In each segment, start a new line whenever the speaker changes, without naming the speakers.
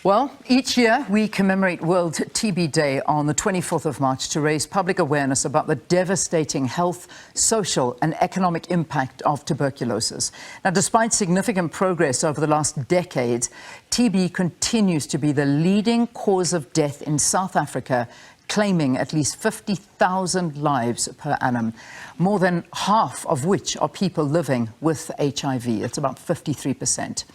Well, each year we commemorate World TB Day on the 24th of March to raise public awareness about the devastating health, social and economic impact of tuberculosis. Now, despite significant progress over the last decade, TB continues to be the leading cause of death in South Africa, claiming at least 50,000 lives per annum, more than half of which are people living with HIV. It's about 53%.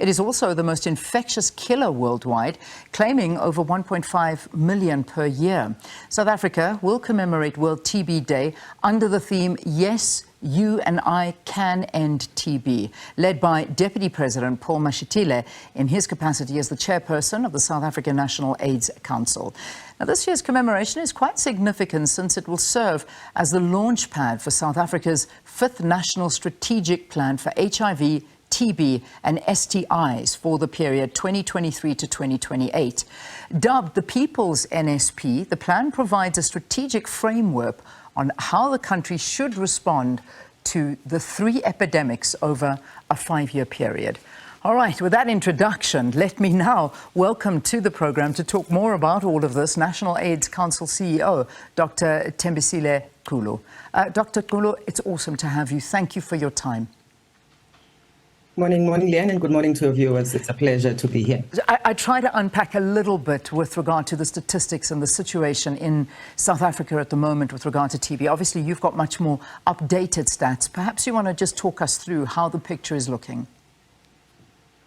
It is also the most infectious killer worldwide, claiming over 1.5 million per year. South Africa will commemorate World TB Day under the theme, Yes, You and I Can End TB, led by Deputy President Paul Mashatile in his capacity as the Chairperson of the South African National AIDS Council. Now, this year's commemoration is quite significant since it will serve as the launch pad for South Africa's 5th National Strategic Plan for HIV, TB and STIs for the period 2023 to 2028. Dubbed the People's NSP, the plan provides a strategic framework on how the country should respond to the 3 epidemics over a 5-year period. All right, with that introduction, let me now welcome to the program to talk more about all of this, National AIDS Council CEO, Dr. Thembisile Gqulu. Dr. Gqulu, it's awesome to have you. Thank you for your time.
Morning, Leanne, and good morning to your viewers. It's a pleasure to be here.
I try to unpack a little bit with regard to the statistics and the situation in South Africa at the moment with regard to TB. Obviously, you've got much more updated stats. Perhaps you want to just talk us through how the picture is looking.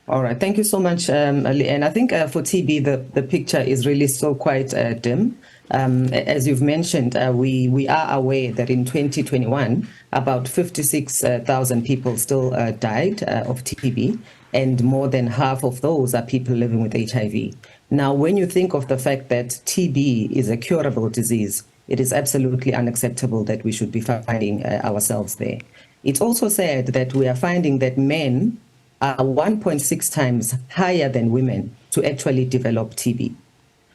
All right. Thank you so much, Leanne. I think for TB, the picture is really still quite dim. As you've mentioned, we are aware that in 2021, about 56,000 people still died of TB, and more than half of those are people living with HIV. Now, when you think of the fact that TB is a curable disease, it is absolutely unacceptable that we should be finding ourselves there. It's also sad that we are finding that men are 1.6 times higher than women to actually develop TB.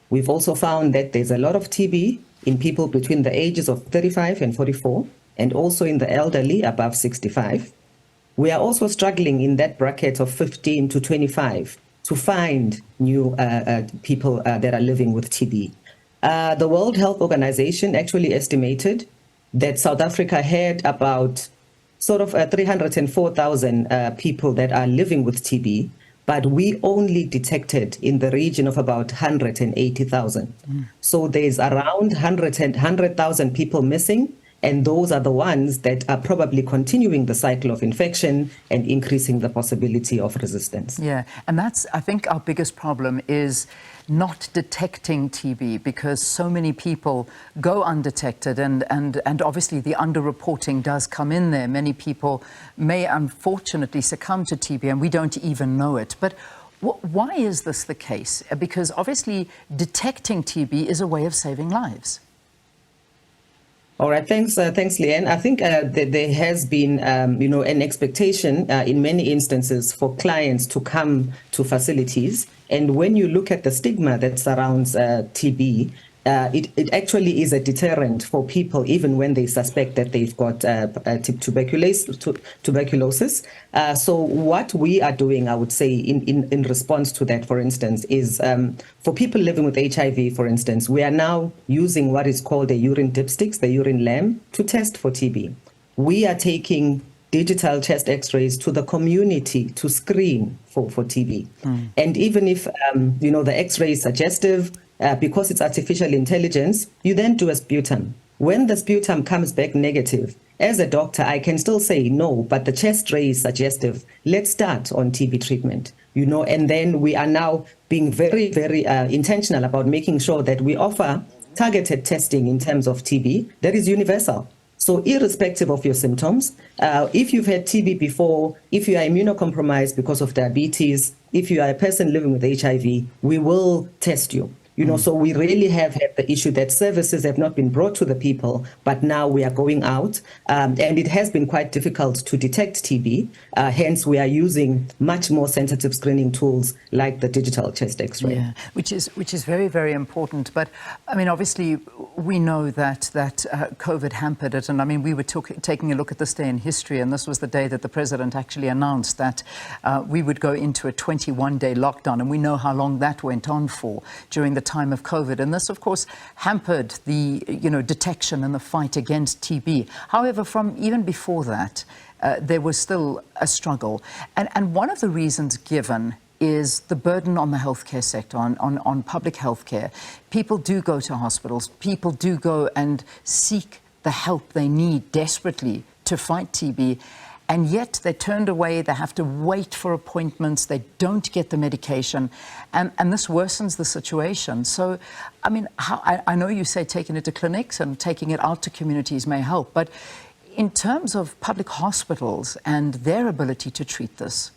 We've also found that there's a lot of TB in people between the ages of 35 and 44, and also in the elderly above 65. We are also struggling in that bracket of 15 to 25 to find new people that are living with TB. The World Health Organization actually estimated that South Africa had about sort of 304,000 people that are living with TB, but we only detected in the region of about 180,000. So there's around 100,000 people missing, and those are the ones that are probably continuing the cycle of infection and increasing the possibility of resistance.
Yeah, and that's, I think, our biggest problem is not detecting TB, because so many people go undetected, and obviously the underreporting does come in there. Many people may unfortunately succumb to TB and we don't even know it. But why is this the case? Because obviously detecting TB is a way of saving lives.
All right, thanks, Leanne. I think that there has been, an expectation in many instances for clients to come to facilities. And when you look at the stigma that surrounds TB, it actually is a deterrent for people, even when they suspect that they've got tuberculosis. So what we are doing, I would say, in response to that, for instance, is for people living with HIV, for instance, we are now using what is called the urine dipsticks, the urine lamp, to test for TB. We are taking digital chest x-rays to the community to screen for TB. And even if, the x-ray is suggestive, because it's artificial intelligence, you then do a sputum. When the sputum comes back negative, as a doctor, I can still say no, but the chest ray is suggestive. Let's start on TB treatment, and then we are now being very, very intentional about making sure that we offer targeted testing in terms of TB that is universal. So irrespective of your symptoms, if you've had TB before, if you are immunocompromised because of diabetes, if you are a person living with HIV, we will test you. So we really have had the issue that services have not been brought to the people, but now we are going out, and it has been quite difficult to detect TB. Hence, we are using much more sensitive screening tools like the digital chest X-ray.
Yeah, which is very, very important. But I mean, obviously, we know that COVID hampered it, and I mean, we were taking a look at this day in history, and this was the day that the president actually announced that we would go into a 21-day lockdown, and we know how long that went on for during the time of COVID. And this, of course, hampered the detection and the fight against TB. However, from even before that, there was still a struggle, and one of the reasons given is the burden on the healthcare sector, on public healthcare. People do go to hospitals. People do go and seek the help they need desperately to fight TB, and yet they're turned away. They have to wait for appointments. They don't get the medication, and this worsens the situation. So, I mean, I know you say taking it to clinics and taking it out to communities may help, but in terms of public hospitals and their ability to treat this.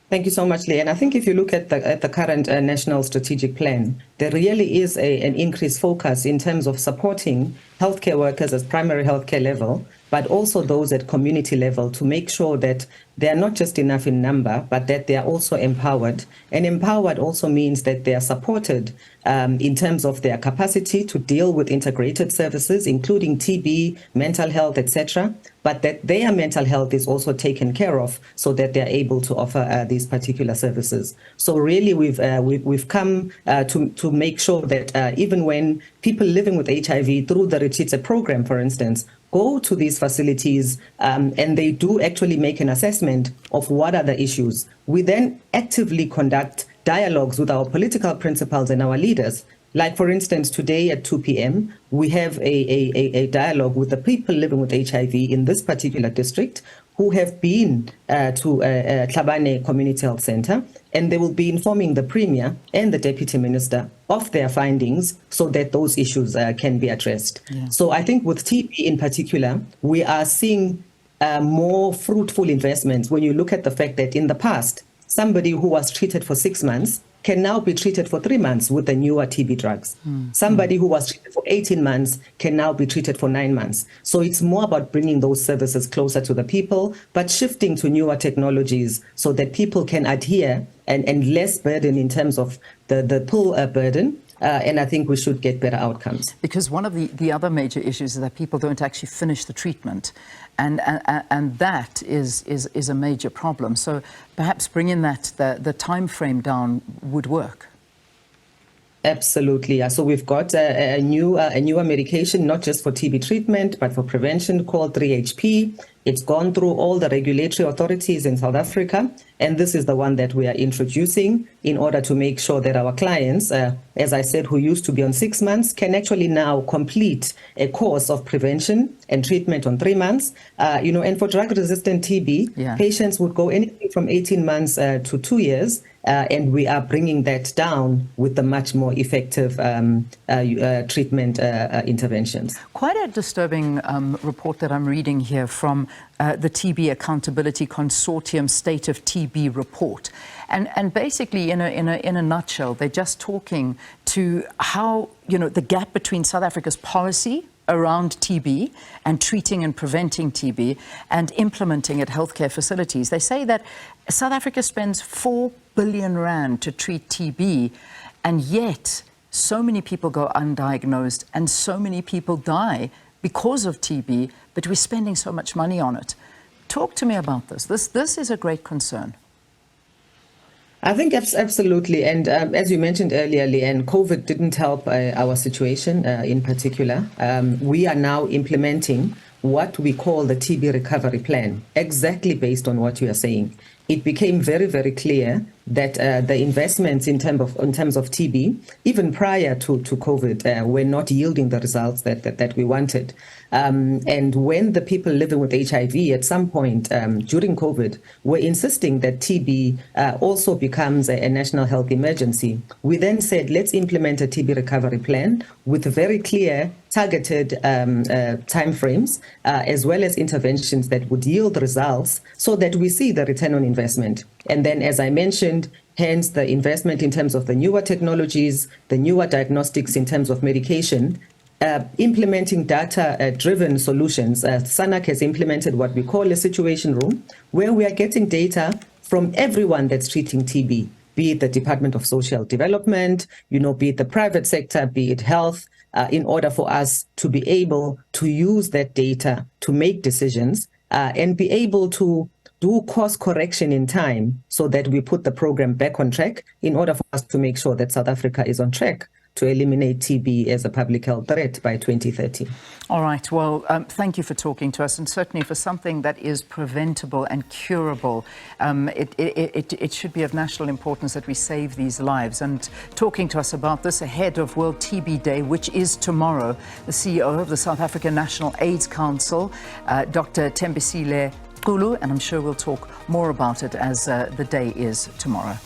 Thank you so much, Lee. And I think if you look at the current National Strategic Plan, there really is an increased focus in terms of supporting healthcare workers at primary healthcare level, but also those at community level, to make sure that they are not just enough in number, but that they are also empowered. And empowered also means that they are supported in terms of their capacity to deal with integrated services, including TB, mental health, etc., but that their mental health is also taken care of so that they're able to offer these particular services. So really, we've come to make sure that even when people living with HIV through the Retreats program, for instance, go to these facilities and they do actually make an assessment of what are the issues, we then actively conduct dialogues with our political principals and our leaders. Like, for instance, today at 2 p.m., we have a dialogue with the people living with HIV in this particular district who have been to Tlhabane Community Health Center, and they will be informing the Premier and the Deputy Minister of their findings so that those issues can be addressed. Yeah. So I think with TB in particular, we are seeing more fruitful investments when you look at the fact that in the past, somebody who was treated for 6 months can now be treated for 3 months with the newer TB drugs. Somebody who was treated for 18 months can now be treated for 9 months. So it's more about bringing those services closer to the people, but shifting to newer technologies so that people can adhere and less burden in terms of the pill burden. And I think we should get better outcomes.
Because one of the other major issues is that people don't actually finish the treatment. And that is a major problem. So perhaps bringing the time frame down would work.
Absolutely. So we've got a newer medication, not just for TB treatment, but for prevention, called 3HP. It's gone through all the regulatory authorities in South Africa, and this is the one that we are introducing in order to make sure that our clients, as I said, who used to be on 6 months, can actually now complete a course of prevention and treatment on 3 months. And for drug-resistant TB, patients would go anything from 18 months to 2 years. And we are bringing that down with the much more effective treatment interventions. Quite
a disturbing report that I'm reading here from the TB Accountability Consortium State of TB report. And basically, in a nutshell, they're just talking to how, the gap between South Africa's policy around TB and treating and preventing TB and implementing at healthcare facilities. They say that South Africa spends 4 billion rand to treat TB, and yet so many people go undiagnosed and so many people die because of TB, but we're spending so much money on it. Talk to me about this. This is a great concern.
I think absolutely. And as you mentioned earlier, Leanne, COVID didn't help our situation in particular. We are now implementing what we call the TB recovery plan, exactly based on what you are saying. It became very, very clear that the investments in terms of TB, even prior to COVID, were not yielding the results that we wanted. And when the people living with HIV at some point during COVID were insisting that TB also becomes a national health emergency, we then said, let's implement a TB recovery plan with very clear, targeted timeframes, as well as interventions that would yield results so that we see the return on investment. And then, as I mentioned, hence the investment in terms of the newer technologies, the newer diagnostics in terms of medication, implementing data-driven solutions. SANAC has implemented what we call a situation room, where we are getting data from everyone that's treating TB. be it the Department of Social Development, be it the private sector, be it health, in order for us to be able to use that data to make decisions and be able to do course correction in time so that we put the program back on track in order for us to make sure that South Africa is on track to eliminate TB as a public health threat by 2030.
All right. Well, thank you for talking to us, and certainly for something that is preventable and curable, it should be of national importance that we save these lives. And talking to us about this ahead of World TB Day, which is tomorrow, the CEO of the South African National AIDS Council, Dr. Thembisile Qulu, and I'm sure we'll talk more about it as the day is tomorrow.